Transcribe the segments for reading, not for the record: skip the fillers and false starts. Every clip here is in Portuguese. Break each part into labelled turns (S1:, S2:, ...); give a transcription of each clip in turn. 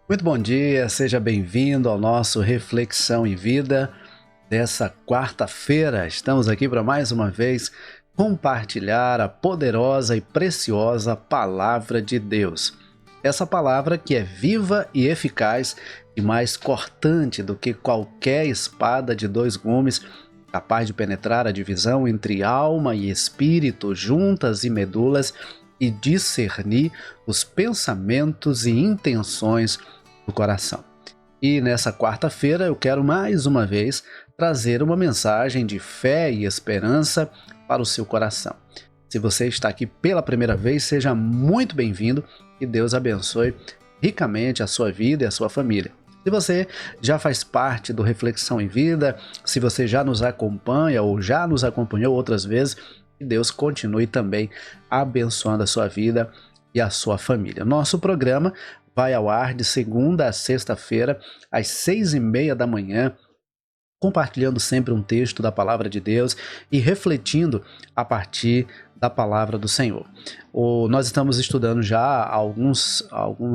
S1: Muito bom dia, seja bem-vindo ao nosso Reflexão em Vida dessa quarta-feira. Estamos aqui para mais uma vez compartilhar a poderosa e preciosa Palavra de Deus. Essa palavra que é viva e eficaz e mais cortante do que qualquer espada de dois gumes, capaz de penetrar a divisão entre alma e espírito, juntas e medulas, e discernir os pensamentos e intenções do coração. E nessa quarta-feira eu quero mais uma vez trazer uma mensagem de fé e esperança para o seu coração. Se você está aqui pela primeira vez, seja muito bem-vindo e Deus abençoe ricamente a sua vida e a sua família. Se você já faz parte do Reflexão em Vida, se você já nos acompanha ou já nos acompanhou outras vezes, que Deus continue também abençoando a sua vida e a sua família. Nosso programa vai ao ar de segunda a sexta-feira, às 6h30 da manhã, compartilhando sempre um texto da Palavra de Deus e refletindo a partir da Palavra do Senhor. Nós estamos estudando já há algumas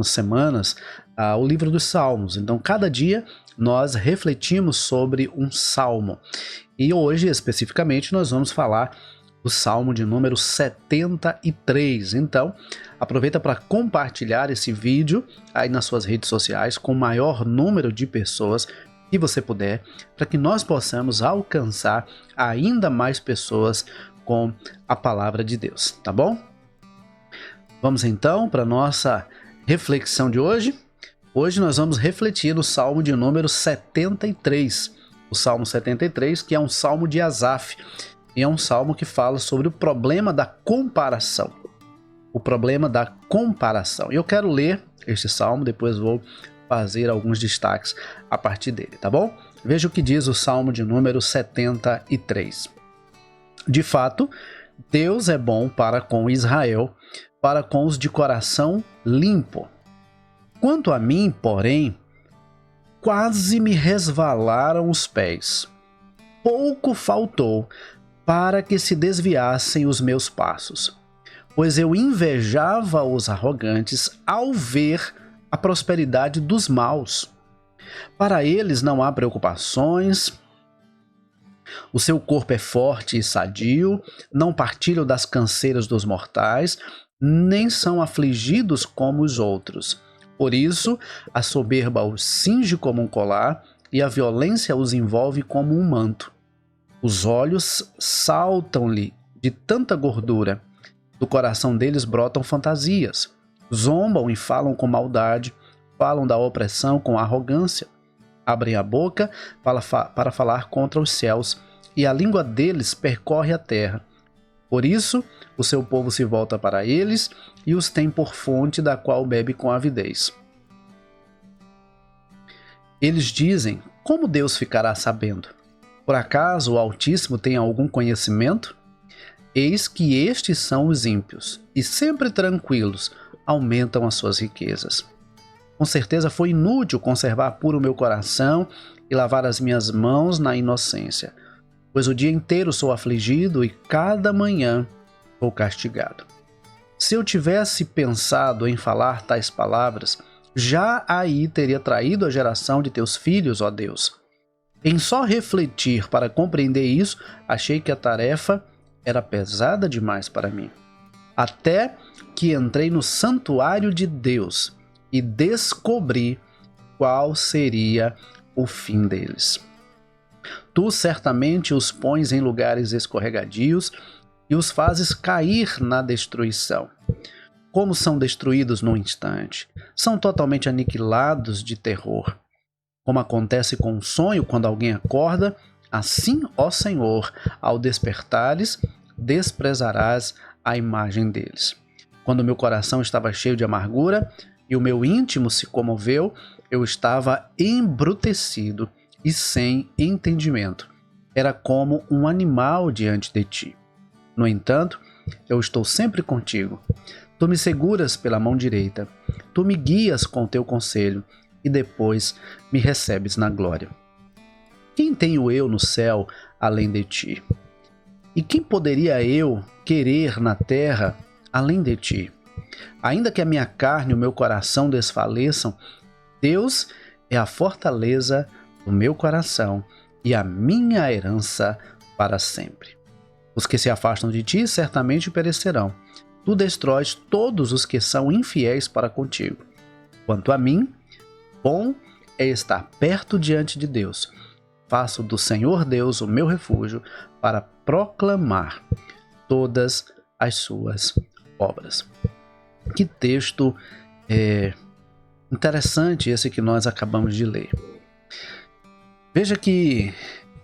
S1: semanas o livro dos Salmos, então cada dia nós refletimos sobre um salmo. E hoje, especificamente, nós vamos falar do Salmo de número 73. Então, aproveita para compartilhar esse vídeo aí nas suas redes sociais com o maior número de pessoas que você puder, para que nós possamos alcançar ainda mais pessoas com a palavra de Deus, tá bom? Vamos então para a nossa reflexão de hoje. Hoje nós vamos refletir no Salmo de número 73. O Salmo 73, que é um salmo de Asaf. E é um salmo que fala sobre o problema da comparação. O problema da comparação. E eu quero ler este salmo, depois vou fazer alguns destaques a partir dele, tá bom? Veja o que diz o salmo de número 73. De fato, Deus é bom para com Israel, para com os de coração limpo. Quanto a mim, porém, quase me resvalaram os pés. Pouco faltou para que se desviassem os meus passos, pois eu invejava os arrogantes ao ver a prosperidade dos maus. Para eles não há preocupações, o seu corpo é forte e sadio, não partilham das canseiras dos mortais, nem são afligidos como os outros. Por isso, a soberba os cinge como um colar e a violência os envolve como um manto. Os olhos saltam-lhe de tanta gordura, do coração deles brotam fantasias. Zombam e falam com maldade, falam da opressão com arrogância. Abrem a boca para falar contra os céus, e a língua deles percorre a terra. Por isso, o seu povo se volta para eles e os tem por fonte da qual bebe com avidez. Eles dizem: como Deus ficará sabendo? Por acaso o Altíssimo tem algum conhecimento? Eis que estes são os ímpios, e sempre tranquilos aumentam as suas riquezas. Com certeza foi inútil conservar puro o meu coração e lavar as minhas mãos na inocência, pois o dia inteiro sou afligido e cada manhã sou castigado. Se eu tivesse pensado em falar tais palavras, já aí teria traído a geração de teus filhos, ó Deus. Em só refletir para compreender isso, achei que a tarefa era pesada demais para mim. Até que entrei no santuário de Deus e descobri qual seria o fim deles. Tu certamente os pões em lugares escorregadios e os fazes cair na destruição. Como são destruídos num instante, são totalmente aniquilados de terror. Como acontece com um sonho quando alguém acorda, assim, ó Senhor, ao despertares, desprezarás a imagem deles. Quando meu coração estava cheio de amargura e o meu íntimo se comoveu, eu estava embrutecido e sem entendimento. Era como um animal diante de ti. No entanto, eu estou sempre contigo. Tu me seguras pela mão direita. Tu me guias com teu conselho e depois me recebes na glória. Quem tenho eu no céu além de ti? E quem poderia eu querer na terra além de ti? Ainda que a minha carne e o meu coração desfaleçam, Deus é a fortaleza do meu coração e a minha herança para sempre. Os que se afastam de ti certamente perecerão. Tu destróis todos os que são infiéis para contigo. Quanto a mim, bom é estar perto diante de Deus. Faço do Senhor Deus o meu refúgio para proclamar todas as suas obras. Que texto interessante esse que nós acabamos de ler. Veja que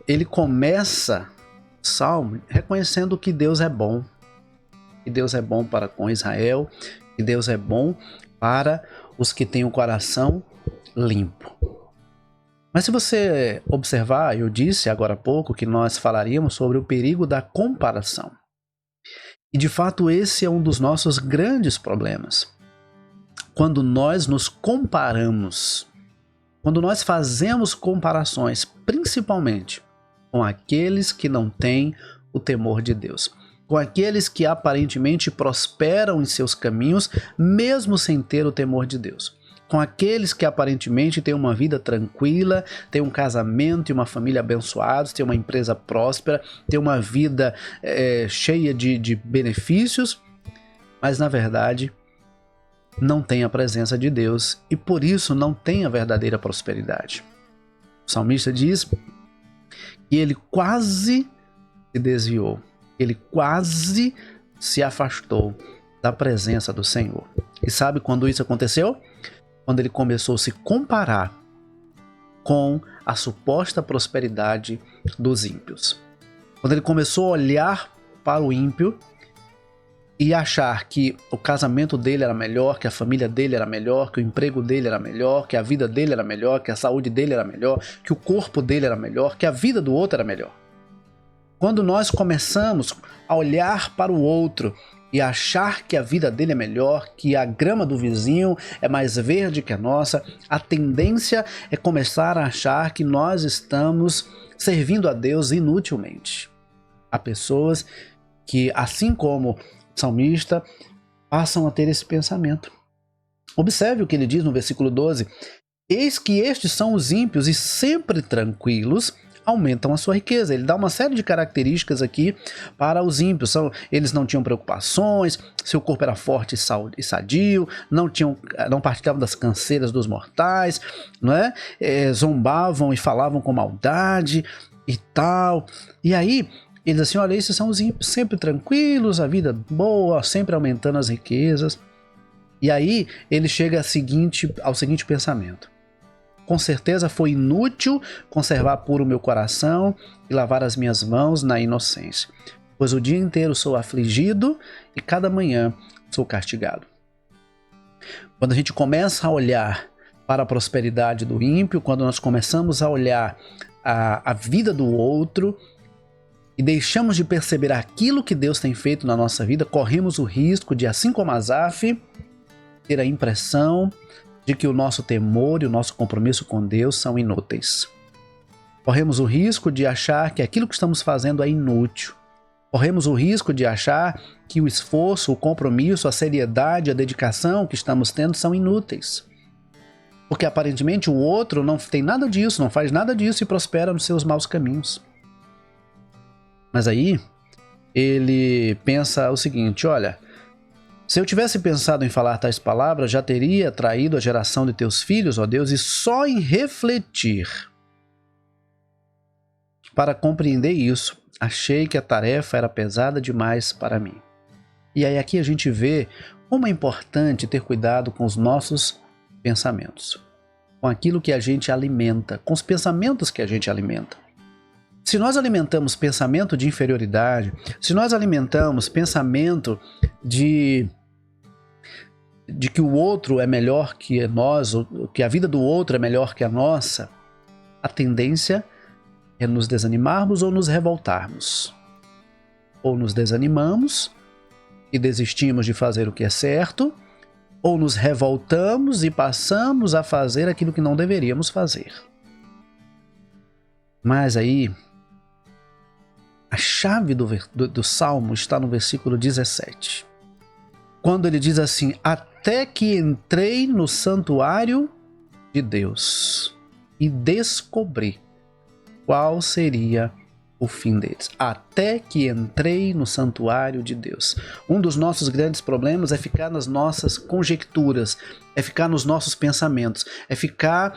S1: ele começa o salmo reconhecendo que Deus é bom. Que Deus é bom para com Israel. Que Deus é bom para os que têm o coração limpo. Mas se você observar, eu disse agora há pouco que nós falaríamos sobre o perigo da comparação. E de fato esse é um dos nossos grandes problemas. Quando nós nos comparamos, quando nós fazemos comparações, principalmente com aqueles que não têm o temor de Deus, com aqueles que aparentemente prosperam em seus caminhos, mesmo sem ter o temor de Deus, com aqueles que aparentemente têm uma vida tranquila, têm um casamento e uma família abençoados, têm uma empresa próspera, têm uma vida cheia de benefícios, mas na verdade não tem a presença de Deus e por isso não tem a verdadeira prosperidade. O salmista diz que ele quase se desviou, ele quase se afastou da presença do Senhor. E sabe quando isso aconteceu? Quando ele começou a se comparar com a suposta prosperidade dos ímpios. Quando ele começou a olhar para o ímpio e achar que o casamento dele era melhor, que a família dele era melhor, que o emprego dele era melhor, que a vida dele era melhor, que a saúde dele era melhor, que o corpo dele era melhor, que a vida do outro era melhor. Quando nós começamos a olhar para o outro e achar que a vida dele é melhor, que a grama do vizinho é mais verde que a nossa, a tendência é começar a achar que nós estamos servindo a Deus inutilmente. Há pessoas que, assim como o salmista, passam a ter esse pensamento. Observe o que ele diz no versículo 12. Eis que estes são os ímpios e sempre tranquilos aumentam a sua riqueza. Ele dá uma série de características aqui para os ímpios. Eles não tinham preocupações, seu corpo era forte e sadio, não partilhavam das canseiras dos mortais, não é? Zombavam e falavam com maldade e tal. E aí ele diz assim, olha, esses são os ímpios, sempre tranquilos, a vida boa, sempre aumentando as riquezas. E aí ele chega ao seguinte pensamento. Com certeza foi inútil conservar puro o meu coração e lavar as minhas mãos na inocência, pois o dia inteiro sou afligido e cada manhã sou castigado. Quando a gente começa a olhar para a prosperidade do ímpio, quando nós começamos a olhar a vida do outro, e deixamos de perceber aquilo que Deus tem feito na nossa vida, corremos o risco de, assim como Asaf, ter a impressão de que o nosso temor e o nosso compromisso com Deus são inúteis. Corremos o risco de achar que aquilo que estamos fazendo é inútil. Corremos o risco de achar que o esforço, o compromisso, a seriedade, a dedicação que estamos tendo são inúteis. Porque aparentemente o outro não tem nada disso, não faz nada disso e prospera nos seus maus caminhos. Mas aí ele pensa o seguinte, olha, se eu tivesse pensado em falar tais palavras, já teria traído a geração de teus filhos, ó Deus, e só em refletir para compreender isso, achei que a tarefa era pesada demais para mim. E aí aqui a gente vê como é importante ter cuidado com os nossos pensamentos, com aquilo que a gente alimenta, com os pensamentos que a gente alimenta. Se nós alimentamos pensamento de inferioridade, se nós alimentamos pensamento de que o outro é melhor que nós, ou que a vida do outro é melhor que a nossa, a tendência é nos desanimarmos ou nos revoltarmos. Ou nos desanimamos e desistimos de fazer o que é certo, ou nos revoltamos e passamos a fazer aquilo que não deveríamos fazer. Mas aí, a chave do Salmo está no versículo 17. Quando ele diz assim, até que entrei no santuário de Deus e descobri qual seria o fim deles, até que entrei no santuário de Deus. Um dos nossos grandes problemas é ficar nas nossas conjecturas, é ficar nos nossos pensamentos, é ficar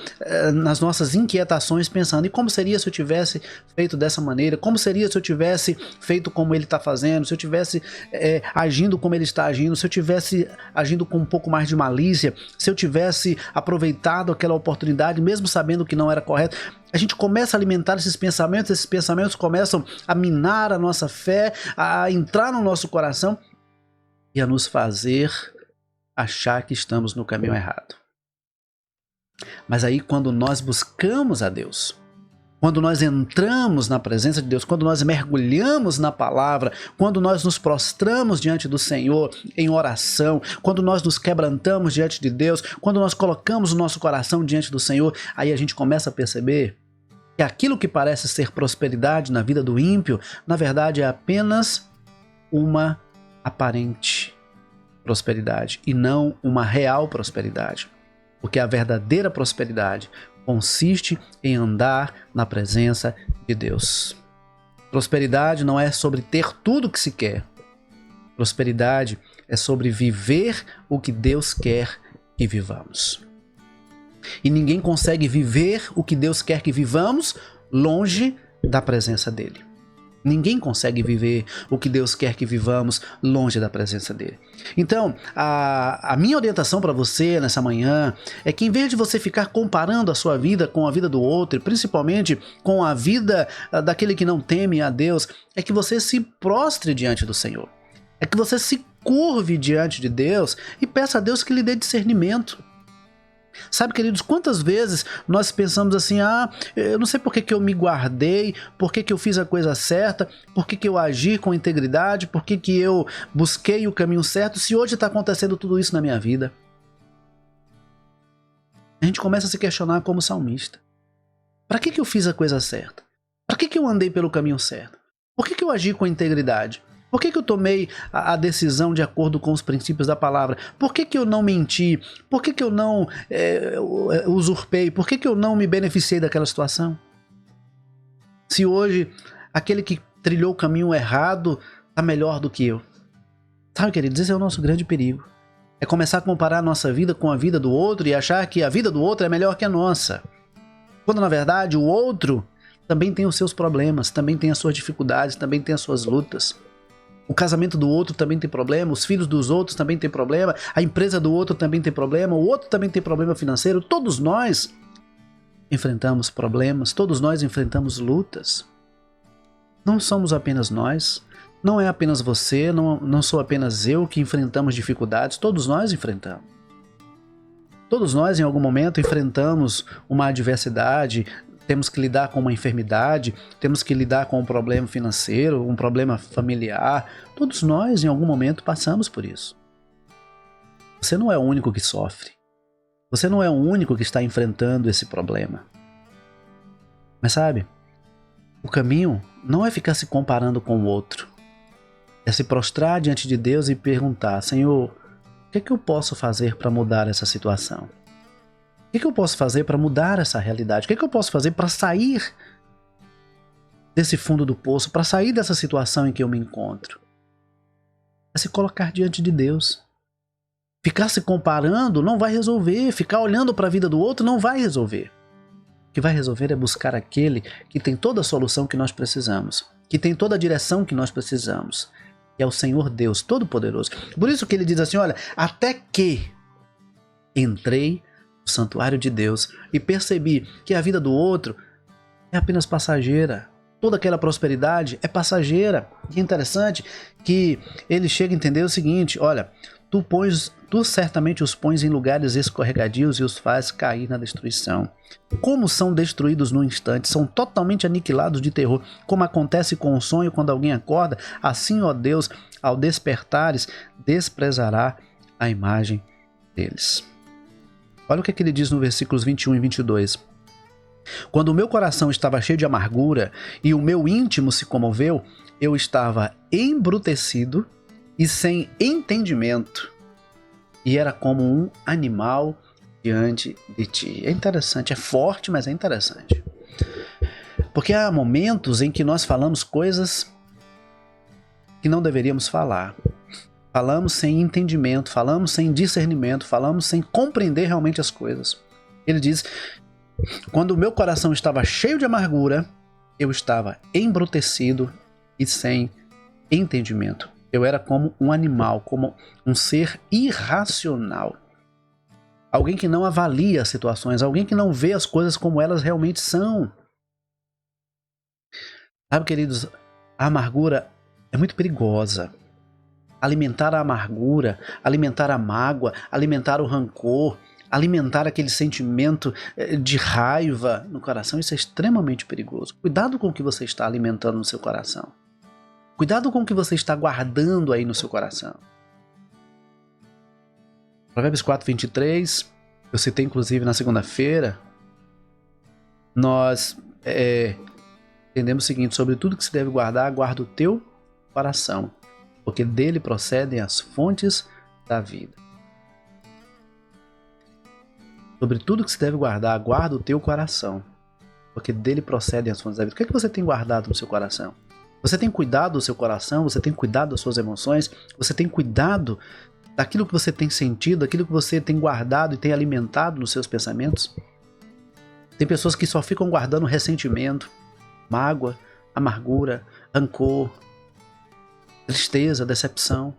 S1: nas nossas inquietações pensando, e como seria se eu tivesse feito dessa maneira, como seria se eu tivesse feito como ele está fazendo, se eu tivesse agindo como ele está agindo, se eu tivesse agindo com um pouco mais de malícia, se eu tivesse aproveitado aquela oportunidade, mesmo sabendo que não era correto. A gente começa a alimentar esses pensamentos começam a minar a nossa fé, a entrar no nosso coração e a nos fazer achar que estamos no caminho errado. Mas aí, quando nós buscamos a Deus, quando nós entramos na presença de Deus, quando nós mergulhamos na palavra, quando nós nos prostramos diante do Senhor em oração, quando nós nos quebrantamos diante de Deus, quando nós colocamos o nosso coração diante do Senhor, aí a gente começa a perceber que aquilo que parece ser prosperidade na vida do ímpio, na verdade é apenas uma aparente prosperidade e não uma real prosperidade. Porque a verdadeira prosperidade consiste em andar na presença de Deus. Prosperidade não é sobre ter tudo o que se quer. Prosperidade é sobre viver o que Deus quer que vivamos. E ninguém consegue viver o que Deus quer que vivamos longe da presença dele. Ninguém consegue viver o que Deus quer que vivamos longe da presença dele. Então, a minha orientação para você nessa manhã é que, em vez de você ficar comparando a sua vida com a vida do outro, e principalmente com a vida daquele que não teme a Deus, é que você se prostre diante do Senhor. É que você se curve diante de Deus e peça a Deus que lhe dê discernimento. Sabe, queridos, quantas vezes nós pensamos assim, eu não sei por que eu me guardei, por que eu fiz a coisa certa, por que eu agi com integridade, por que eu busquei o caminho certo, se hoje está acontecendo tudo isso na minha vida. A gente começa a se questionar como salmista. Para que eu fiz a coisa certa? Para que eu andei pelo caminho certo? Por que eu agi com integridade? Por que eu tomei a decisão de acordo com os princípios da palavra? Por que eu não menti? Por que eu não usurpei? Por que eu não me beneficiei daquela situação? Se hoje aquele que trilhou o caminho errado está melhor do que eu. Sabe, queridos, esse é o nosso grande perigo. É começar a comparar a nossa vida com a vida do outro e achar que a vida do outro é melhor que a nossa. Quando, na verdade, o outro também tem os seus problemas, também tem as suas dificuldades, também tem as suas lutas. O casamento do outro também tem problema, os filhos dos outros também tem problema, a empresa do outro também tem problema, o outro também tem problema financeiro. Todos nós enfrentamos problemas, todos nós enfrentamos lutas. Não somos apenas nós, não é apenas você, não sou apenas eu que enfrentamos dificuldades, todos nós enfrentamos. Todos nós em algum momento enfrentamos uma adversidade, temos que lidar com uma enfermidade, temos que lidar com um problema financeiro, um problema familiar. Todos nós, em algum momento, passamos por isso. Você não é o único que sofre. Você não é o único que está enfrentando esse problema. Mas sabe, o caminho não é ficar se comparando com o outro. É se prostrar diante de Deus e perguntar, Senhor, o que eu posso fazer para mudar essa situação? O que eu posso fazer para mudar essa realidade? O que eu posso fazer para sair desse fundo do poço, para sair dessa situação em que eu me encontro? É se colocar diante de Deus. Ficar se comparando não vai resolver. Ficar olhando para a vida do outro não vai resolver. O que vai resolver é buscar aquele que tem toda a solução que nós precisamos, que tem toda a direção que nós precisamos, que é o Senhor Deus Todo-Poderoso. Por isso que ele diz assim, olha, até que entrei santuário de Deus e percebi que a vida do outro é apenas passageira. Toda aquela prosperidade é passageira. E é interessante que ele chega a entender o seguinte, olha, tu certamente os pões em lugares escorregadios e os faz cair na destruição. Como são destruídos num instante, são totalmente aniquilados de terror, como acontece com o sonho quando alguém acorda, assim, ó Deus, ao despertares, desprezará a imagem deles. Olha o que ele diz no versículos 21 e 22. Quando o meu coração estava cheio de amargura e o meu íntimo se comoveu, eu estava embrutecido e sem entendimento, e era como um animal de diante de ti. É interessante, é forte, mas é interessante. Porque há momentos em que nós falamos coisas que não deveríamos falar. Falamos sem entendimento, falamos sem discernimento, falamos sem compreender realmente as coisas. Ele diz: quando o meu coração estava cheio de amargura, eu estava embrutecido e sem entendimento. Eu era como um animal, como um ser irracional. Alguém que não avalia as situações, alguém que não vê as coisas como elas realmente são. Sabe, queridos, a amargura é muito perigosa. Alimentar a amargura, alimentar a mágoa, alimentar o rancor, alimentar aquele sentimento de raiva no coração, isso é extremamente perigoso. Cuidado com o que você está alimentando no seu coração. Cuidado com o que você está guardando aí no seu coração. Provérbios 4:23, eu citei inclusive na segunda-feira, nós entendemos o seguinte: sobre tudo que se deve guardar, guarda o teu coração, porque dele procedem as fontes da vida. Sobre tudo que se deve guardar, guarda o teu coração, porque dele procedem as fontes da vida. O que é que você tem guardado no seu coração? Você tem cuidado do seu coração? Você tem cuidado das suas emoções? Você tem cuidado daquilo que você tem sentido, daquilo que você tem guardado e tem alimentado nos seus pensamentos? Tem pessoas que só ficam guardando ressentimento, mágoa, amargura, rancor, tristeza, decepção.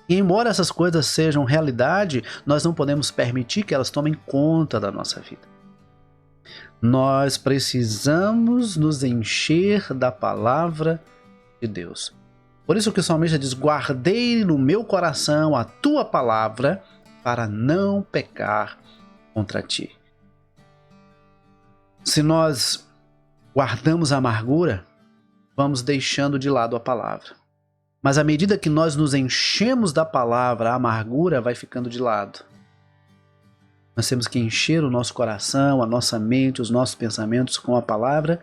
S1: E embora essas coisas sejam realidade, nós não podemos permitir que elas tomem conta da nossa vida. Nós precisamos nos encher da palavra de Deus. Por isso que o salmista diz: guardei no meu coração a tua palavra para não pecar contra ti. Se nós guardamos a amargura, vamos deixando de lado a palavra. Mas à medida que nós nos enchemos da palavra, a amargura vai ficando de lado. Nós temos que encher o nosso coração, a nossa mente, os nossos pensamentos com a palavra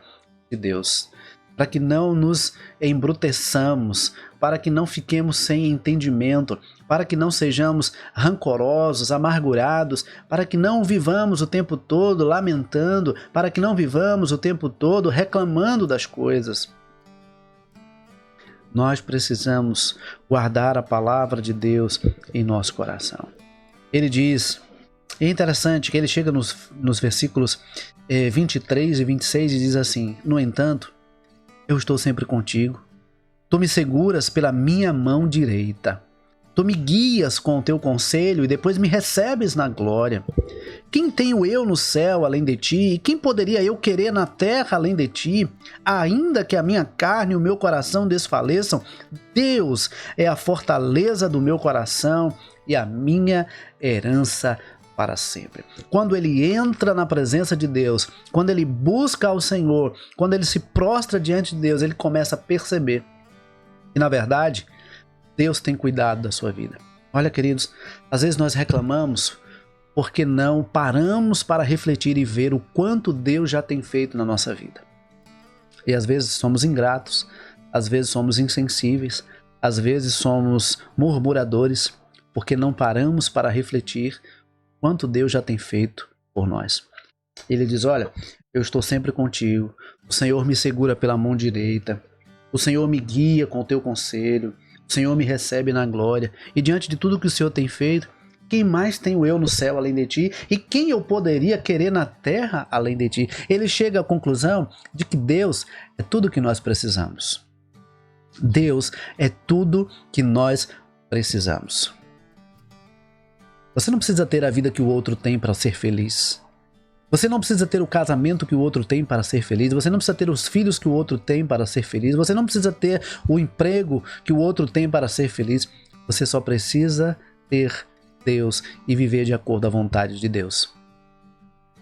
S1: de Deus, para que não nos embruteçamos, para que não fiquemos sem entendimento, para que não sejamos rancorosos, amargurados, para que não vivamos o tempo todo lamentando, para que não vivamos o tempo todo reclamando das coisas. Nós precisamos guardar a palavra de Deus em nosso coração. Ele diz, é interessante que ele chega nos versículos 23 e 26 e diz assim: no entanto, eu estou sempre contigo, tu me seguras pela minha mão direita, tu me guias com o teu conselho e depois me recebes na glória. Quem tenho eu no céu além de ti? E quem poderia eu querer na terra além de ti? Ainda que a minha carne e o meu coração desfaleçam, Deus é a fortaleza do meu coração e a minha herança para sempre. Quando ele entra na presença de Deus, quando ele busca ao Senhor, quando ele se prostra diante de Deus, ele começa a perceber que, na verdade, Deus tem cuidado da sua vida. Olha, queridos, às vezes nós reclamamos porque não paramos para refletir e ver o quanto Deus já tem feito na nossa vida. E às vezes somos ingratos, às vezes somos insensíveis, às vezes somos murmuradores, porque não paramos para refletir o quanto Deus já tem feito por nós. Ele diz: olha, eu estou sempre contigo, o Senhor me segura pela mão direita, o Senhor me guia com o teu conselho, o Senhor me recebe na glória, e diante de tudo que o Senhor tem feito, quem mais tenho eu no céu além de ti? E quem eu poderia querer na terra além de ti? Ele chega à conclusão de que Deus é tudo que nós precisamos. Deus é tudo que nós precisamos. Você não precisa ter a vida que o outro tem para ser feliz. Você não precisa ter o casamento que o outro tem para ser feliz. Você não precisa ter os filhos que o outro tem para ser feliz. Você não precisa ter o emprego que o outro tem para ser feliz. Você só precisa ter Deus e viver de acordo à vontade de Deus.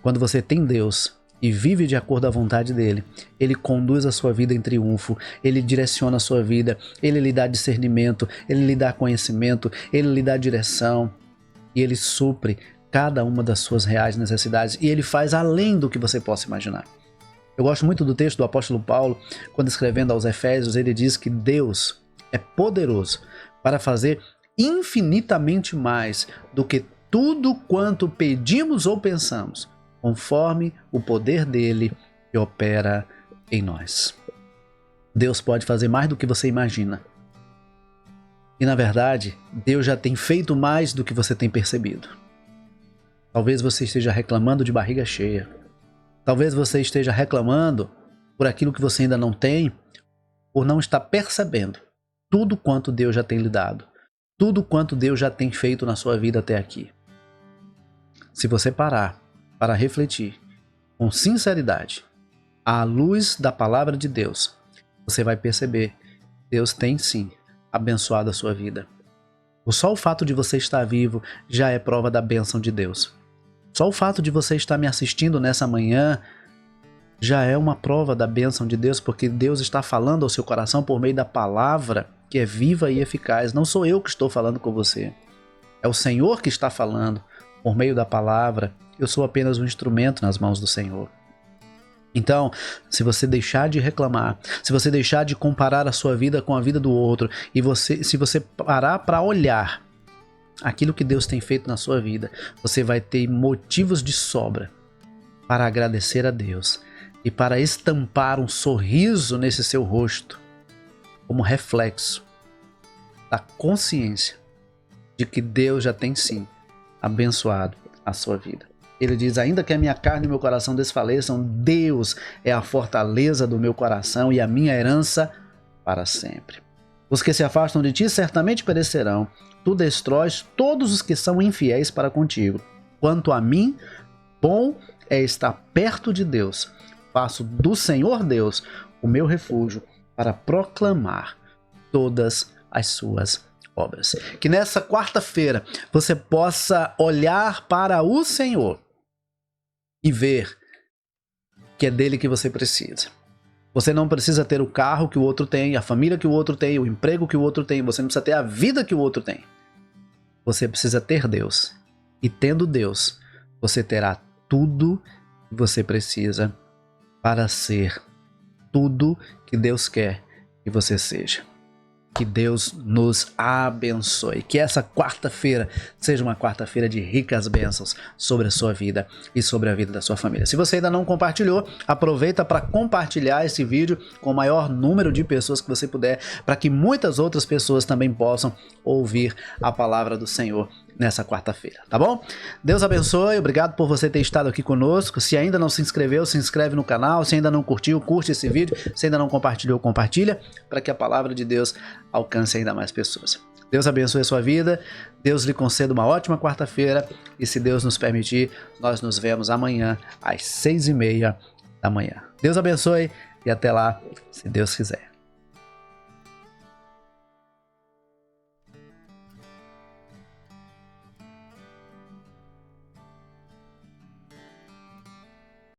S1: Quando você tem Deus e vive de acordo à vontade dele, ele conduz a sua vida em triunfo, ele direciona a sua vida, ele lhe dá discernimento, ele lhe dá conhecimento, ele lhe dá direção e ele supre cada uma das suas reais necessidades e ele faz além do que você possa imaginar. Eu gosto muito do texto do apóstolo Paulo, quando escrevendo aos Efésios, ele diz que Deus é poderoso para fazer infinitamente mais do que tudo quanto pedimos ou pensamos, conforme o poder dele que opera em nós. Deus pode fazer mais do que você imagina. E na verdade, Deus já tem feito mais do que você tem percebido. Talvez você esteja reclamando de barriga cheia. Talvez você esteja reclamando por aquilo que você ainda não tem, por não estar percebendo tudo quanto Deus já tem lhe dado, tudo quanto Deus já tem feito na sua vida até aqui. Se você parar para refletir com sinceridade, à luz da palavra de Deus, você vai perceber que Deus tem sim abençoado a sua vida. Só o fato de você estar vivo já é prova da bênção de Deus. Só o fato de você estar me assistindo nessa manhã já é uma prova da bênção de Deus, porque Deus está falando ao seu coração por meio da palavra que é viva e eficaz. Não sou eu que estou falando com você. É o Senhor que está falando por meio da palavra. Eu sou apenas um instrumento nas mãos do Senhor. Então, se você deixar de reclamar, se você deixar de comparar a sua vida com a vida do outro, e se você parar para olhar aquilo que Deus tem feito na sua vida, você vai ter motivos de sobra para agradecer a Deus e para estampar um sorriso nesse seu rosto, como reflexo da consciência de que Deus já tem sim abençoado a sua vida. Ele diz: ainda que a minha carne e meu coração desfaleçam, Deus é a fortaleza do meu coração e a minha herança para sempre. Os que se afastam de ti certamente perecerão. Tu destróis todos os que são infiéis para contigo. Quanto a mim, bom é estar perto de Deus. Faço do Senhor Deus o meu refúgio para proclamar todas as suas obras. Que nessa quarta-feira você possa olhar para o Senhor e ver que é dele que você precisa. Você não precisa ter o carro que o outro tem, a família que o outro tem, o emprego que o outro tem. Você não precisa ter a vida que o outro tem. Você precisa ter Deus. E tendo Deus, você terá tudo que você precisa para ser tudo que Deus quer que você seja. Que Deus nos abençoe. Que essa quarta-feira seja uma quarta-feira de ricas bênçãos sobre a sua vida e sobre a vida da sua família. Se você ainda não compartilhou, aproveita para compartilhar esse vídeo com o maior número de pessoas que você puder, para que muitas outras pessoas também possam ouvir a palavra do Senhor nessa quarta-feira, tá bom? Deus abençoe, obrigado por você ter estado aqui conosco. Se ainda não se inscreveu, se inscreve no canal. Se ainda não curtiu, curte esse vídeo. Se ainda não compartilhou, compartilha, para que a palavra de Deus alcance ainda mais pessoas. Deus abençoe a sua vida, Deus lhe conceda uma ótima quarta-feira e, se Deus nos permitir, nós nos vemos amanhã às 6h30 da manhã. Deus abençoe e até lá, se Deus quiser.